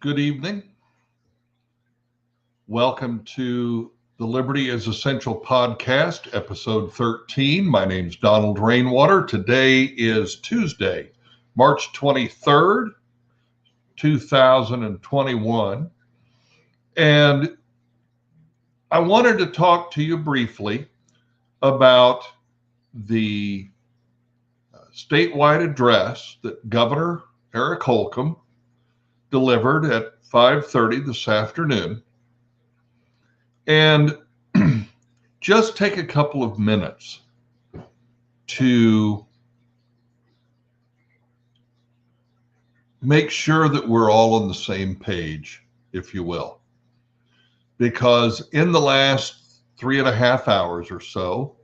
Good evening. Welcome to the Liberty is Essential podcast, episode 13. My name's Donald Rainwater. Today is Tuesday, March 23rd, 2021. And I wanted to talk to you briefly about the statewide address that Governor Holcomb delivered at 5:30 this afternoon, and just take a couple of minutes to make sure that we're all on the same page, if you will. Because in the last 3.5 hours or so,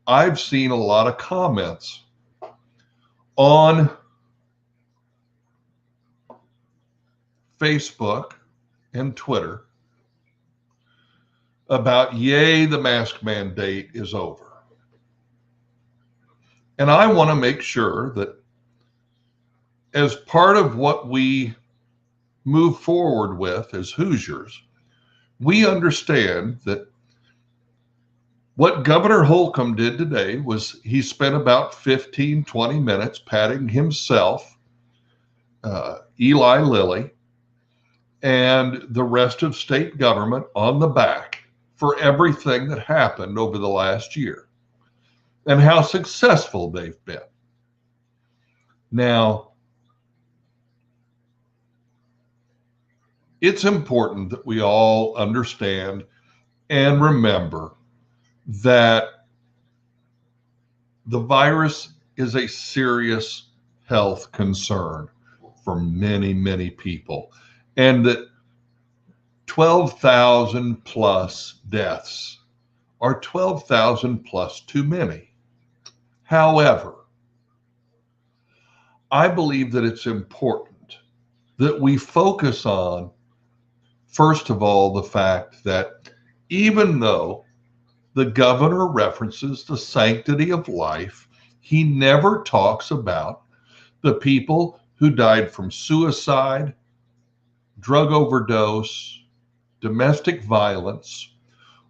I've seen a lot of comments on Facebook and Twitter about, yay, the mask mandate is over. And I want to make sure that as part of what we move forward with as Hoosiers, we understand that what Governor Holcomb did today was he spent about 15, 20 minutes patting himself, Eli Lilly, and the rest of state government on the back for everything that happened over the last year and how successful they've been. Now, it's important that we all understand and remember that the virus is a serious health concern for many, many people, and that 12,000 plus deaths are 12,000 plus too many. However, I believe that it's important that we focus on, first of all, the fact that even though the governor references the sanctity of life, he never talks about the people who died from suicide, drug overdose, domestic violence,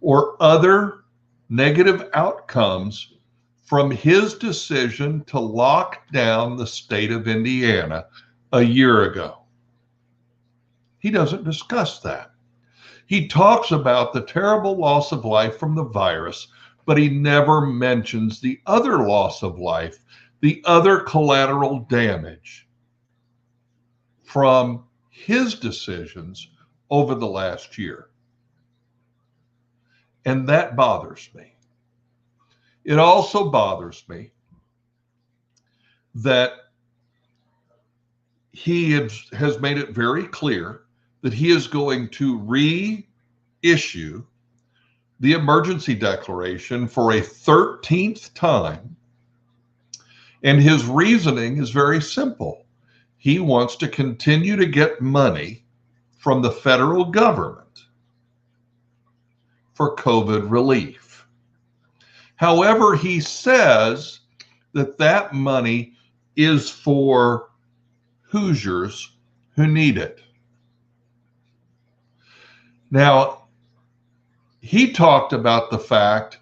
or other negative outcomes from his decision to lock down the state of Indiana a year ago. He doesn't discuss that. He talks about the terrible loss of life from the virus, but he never mentions the other loss of life, the other collateral damage from his decisions over the last year. And that bothers me. It also bothers me that he has made it very clear that he is going to reissue the emergency declaration for a 13th time. And his reasoning is very simple. He wants to continue to get money from the federal government for COVID relief. However, he says that that money is for Hoosiers who need it. Now, he talked about the fact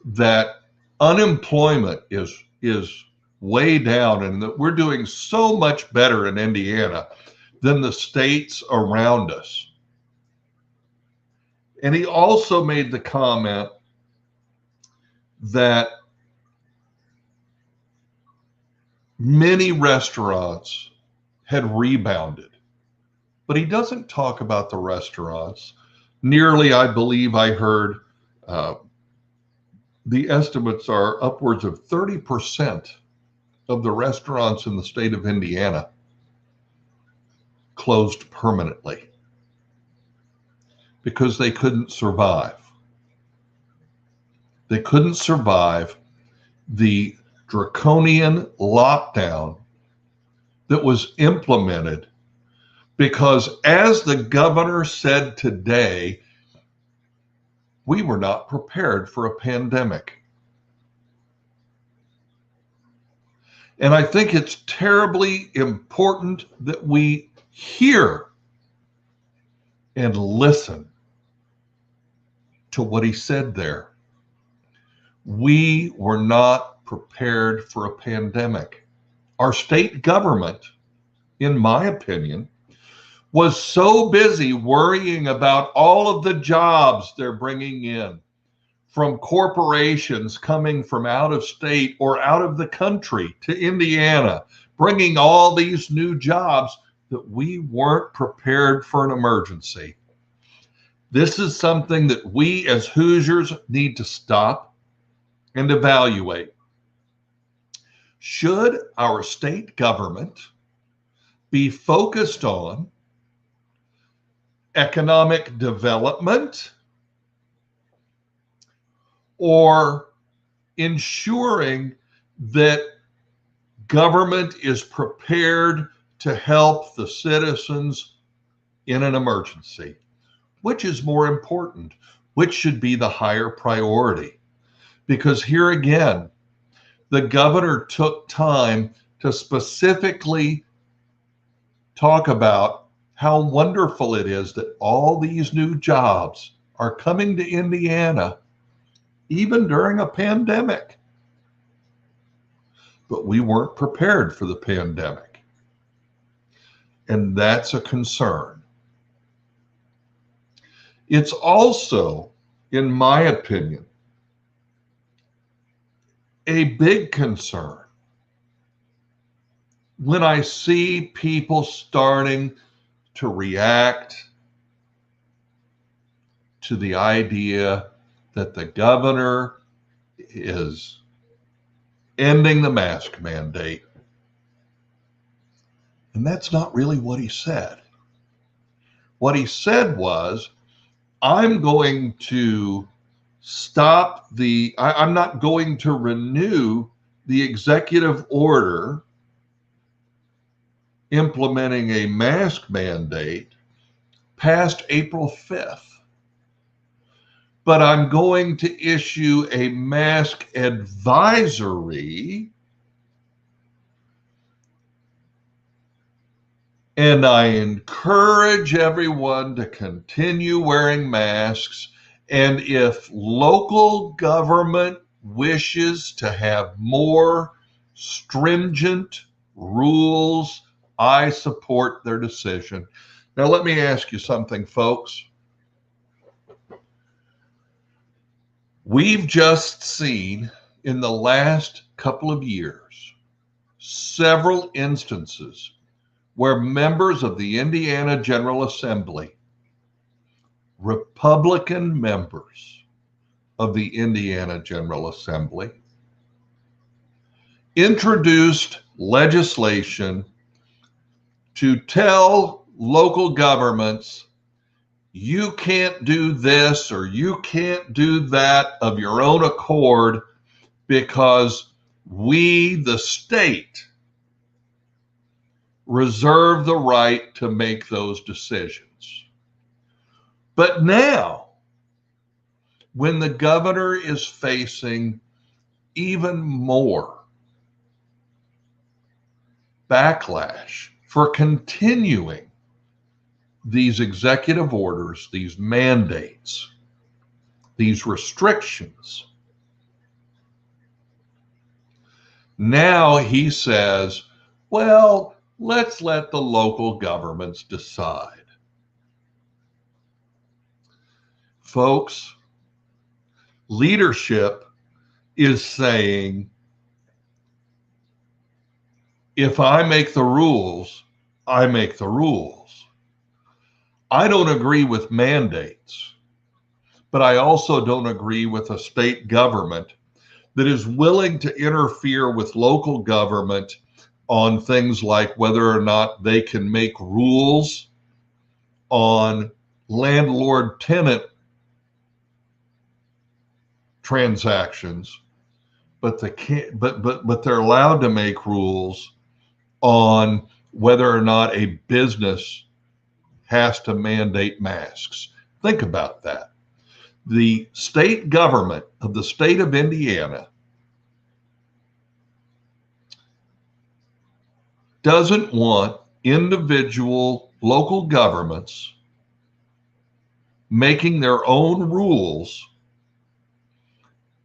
that unemployment is way down and that we're doing so much better in Indiana than the states around us. And he also made the comment that many restaurants had rebounded, but he doesn't talk about the restaurants. Nearly, I believe I heard the estimates are upwards of 30% of the restaurants in the state of Indiana closed permanently because they couldn't survive. They couldn't survive the draconian lockdown that was implemented because, as the governor said today, we were not prepared for a pandemic. And I think it's terribly important that we hear and listen to what he said there. We were not prepared for a pandemic. Our state government, in my opinion, was so busy worrying about all of the jobs they're bringing in from corporations coming from out of state or out of the country to Indiana, bringing all these new jobs, that we weren't prepared for an emergency. This is something that we as Hoosiers need to stop and evaluate. Should our state government be focused on economic development or ensuring that government is prepared to help the citizens in an emergency? Which is more important? Which should be the higher priority? Because here again, the governor took time to specifically talk about how wonderful it is that all these new jobs are coming to Indiana, even during a pandemic. But we weren't prepared for the pandemic. And that's a concern. It's also, in my opinion, a big concern when I see people starting to react to the idea that the governor is ending the mask mandate. And that's not really what he said. What he said was, I'm going to I'm not going to renew the executive order implementing a mask mandate past April 5th. But I'm going to issue a mask advisory, and I encourage everyone to continue wearing masks. And if local government wishes to have more stringent rules, I support their decision. Now, let me ask you something, folks. We've just seen in the last couple of years several instances where members of the Indiana General Assembly, Republican members of the Indiana General Assembly, introduced legislation to tell local governments, you can't do this or you can't do that of your own accord because we, the state, reserve the right to make those decisions. But now, when the governor is facing even more backlash for continuing these executive orders, these mandates, these restrictions, now he says, well, let's let the local governments decide. Folks, leadership is saying, if I make the rules, I make the rules. I don't agree with mandates, but I also don't agree with a state government that is willing to interfere with local government on things like whether or not they can make rules on landlord-tenant transactions, but they can't. But they're allowed to make rules on whether or not a business has to mandate masks. Think about that. The state government of the state of Indiana doesn't want individual local governments making their own rules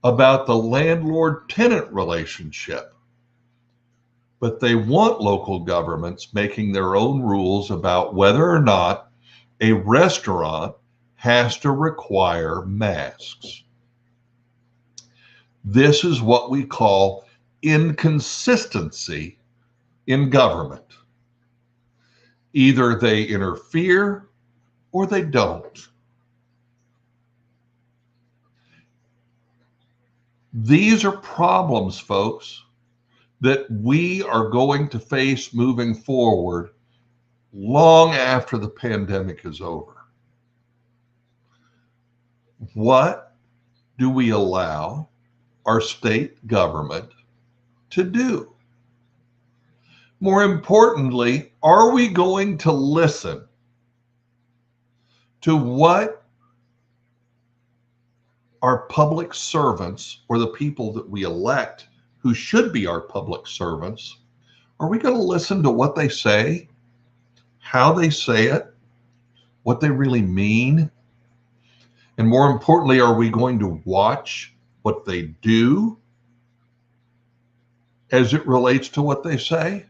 about the landlord-tenant relationship, but they want local governments making their own rules about whether or not a restaurant has to require masks. This is what we call inconsistency in government. Either they interfere or they don't. These are problems, folks, that we are going to face moving forward long after the pandemic is over. What do we allow our state government to do? More importantly, are we going to listen to what our public servants, or the people that we elect who should be our public servants, are we going to listen to what they say, how they say it, what they really mean? And more importantly, are we going to watch what they do as it relates to what they say?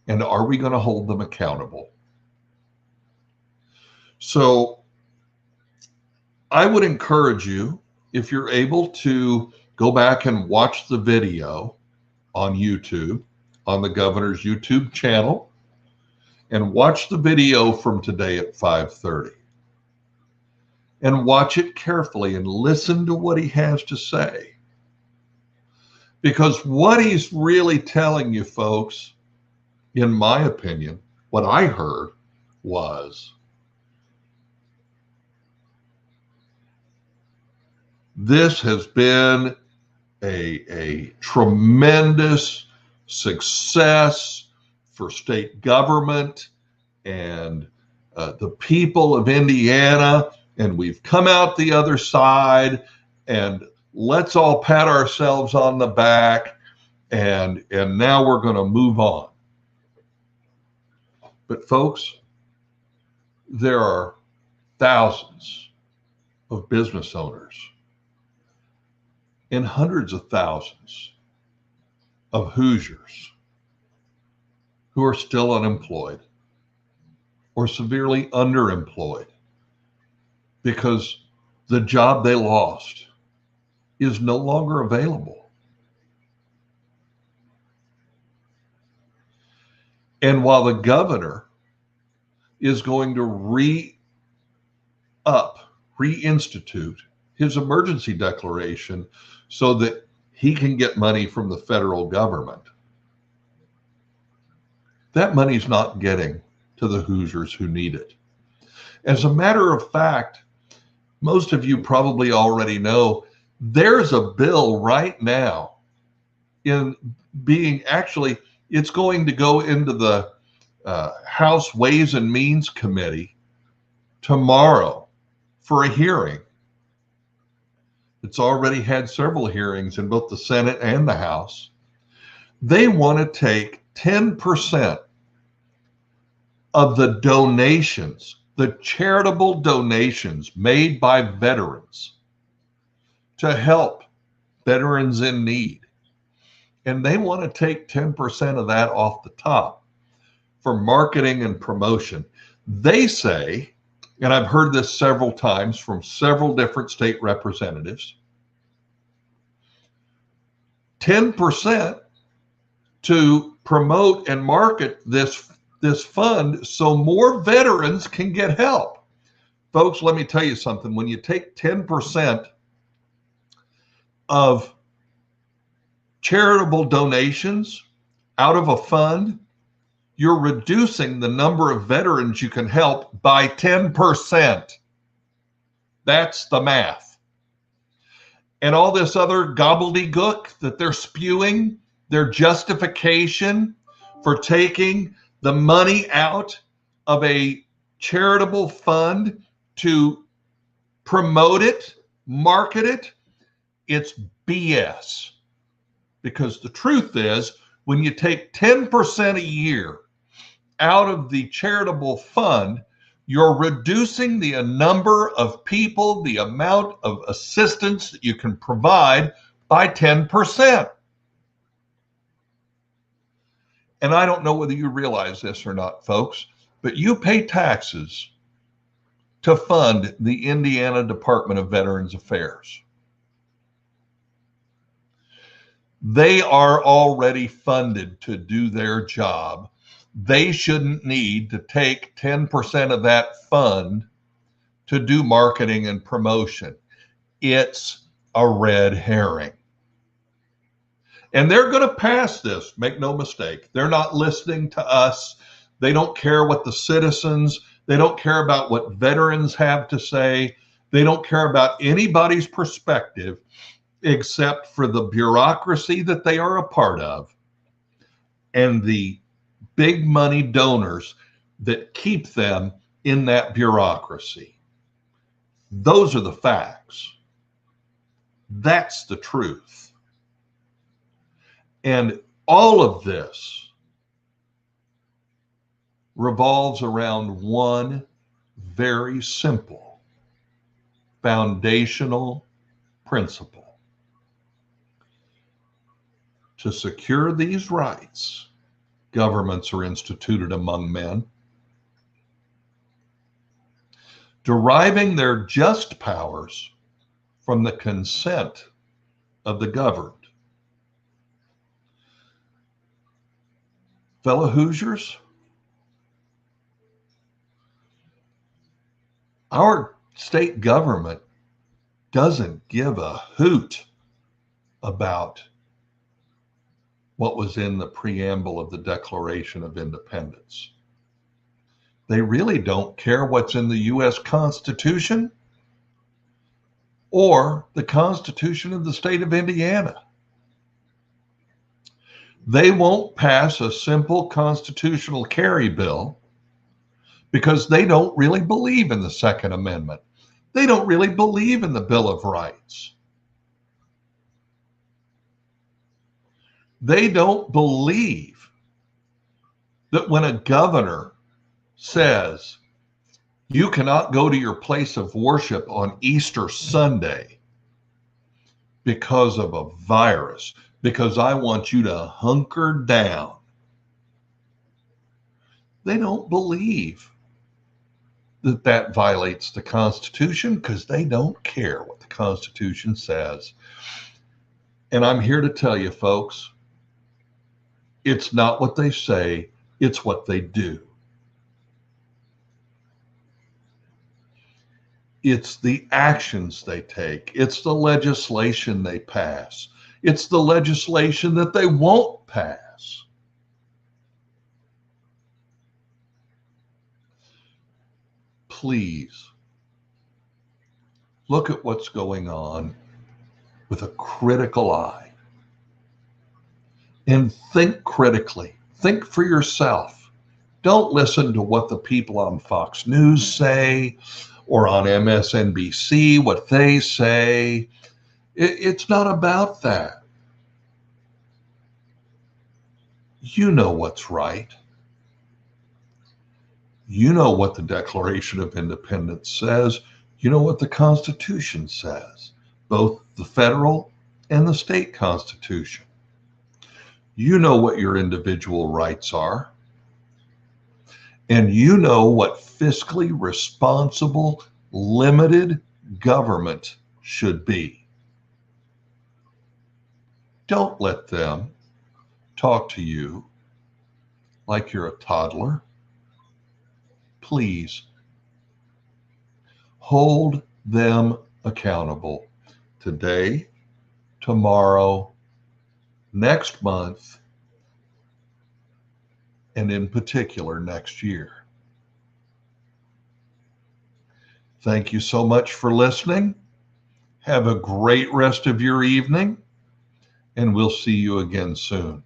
And are we going to hold them accountable? So I would encourage you, if you're able, to go back and watch the video on YouTube, on the governor's YouTube channel, and watch the video from today at 5:30. And watch it carefully and listen to what he has to say. Because what he's really telling you, folks, in my opinion, what I heard was, this has been a tremendous success for state government and the people of Indiana, and we've come out the other side, and let's all pat ourselves on the back, and now we're going to move on. But folks, there are thousands of business owners and hundreds of thousands of Hoosiers who are still unemployed or severely underemployed because the job they lost is no longer available. And while the governor is going to reinstitute his emergency declaration so that he can get money from the federal government, that money's not getting to the Hoosiers who need it. As a matter of fact, most of you probably already know, there's a bill right now it's going to go into the House Ways and Means Committee tomorrow for a hearing. It's already had several hearings in both the Senate and the House. They want to take 10% of the donations, the charitable donations made by veterans to help veterans in need. And they want to take 10% of that off the top for marketing and promotion. They say, and I've heard this several times from several different state representatives, 10% to promote and market this fund so more veterans can get help. Folks, let me tell you something. When you take 10% of charitable donations out of a fund, you're reducing the number of veterans you can help by 10%. That's the math. And all this other gobbledygook that they're spewing, their justification for taking the money out of a charitable fund to promote it, market it, it's BS. Because the truth is, when you take 10% a year out of the charitable fund You're reducing the number of people, the amount of assistance that you can provide by 10%. And I don't know whether you realize this or not, folks, but you pay taxes to fund the Indiana Department of Veterans Affairs. They are already funded to do their job. They shouldn't need to take 10% of that fund to do marketing and promotion. It's a red herring. And they're going to pass this, make no mistake. They're not listening to us. They don't care what the citizens, they don't care about what veterans have to say. They don't care about anybody's perspective except for the bureaucracy that they are a part of and the big money donors that keep them in that bureaucracy. Those are the facts. That's the truth. And all of this revolves around one very simple foundational principle. To secure these rights, governments are instituted among men, deriving their just powers from the consent of the governed. Fellow Hoosiers, our state government doesn't give a hoot about what was in the preamble of the Declaration of Independence. They really don't care what's in the U.S. Constitution or the Constitution of the state of Indiana. They won't pass a simple constitutional carry bill because they don't really believe in the Second Amendment. They don't really believe in the Bill of Rights. They don't believe that when a governor says you cannot go to your place of worship on Easter Sunday because of a virus, because I want you to hunker down. They don't believe that that violates the Constitution because they don't care what the Constitution says. And I'm here to tell you, folks, it's not what they say, it's what they do. It's the actions they take. It's the legislation they pass. It's the legislation that they won't pass. Please look at what's going on with a critical eye and think critically. Think for yourself. Don't listen to what the people on Fox News say or on MSNBC, what they say. It's not about that. You know what's right. You know what the Declaration of Independence says. You know what the Constitution says, both the federal and the state Constitution. You know what your individual rights are. And you know what fiscally responsible, limited government should be. Don't let them talk to you like you're a toddler. Please hold them accountable today, tomorrow, next month, and in particular next year. Thank you so much for listening. Have a great rest of your evening, and we'll see you again soon.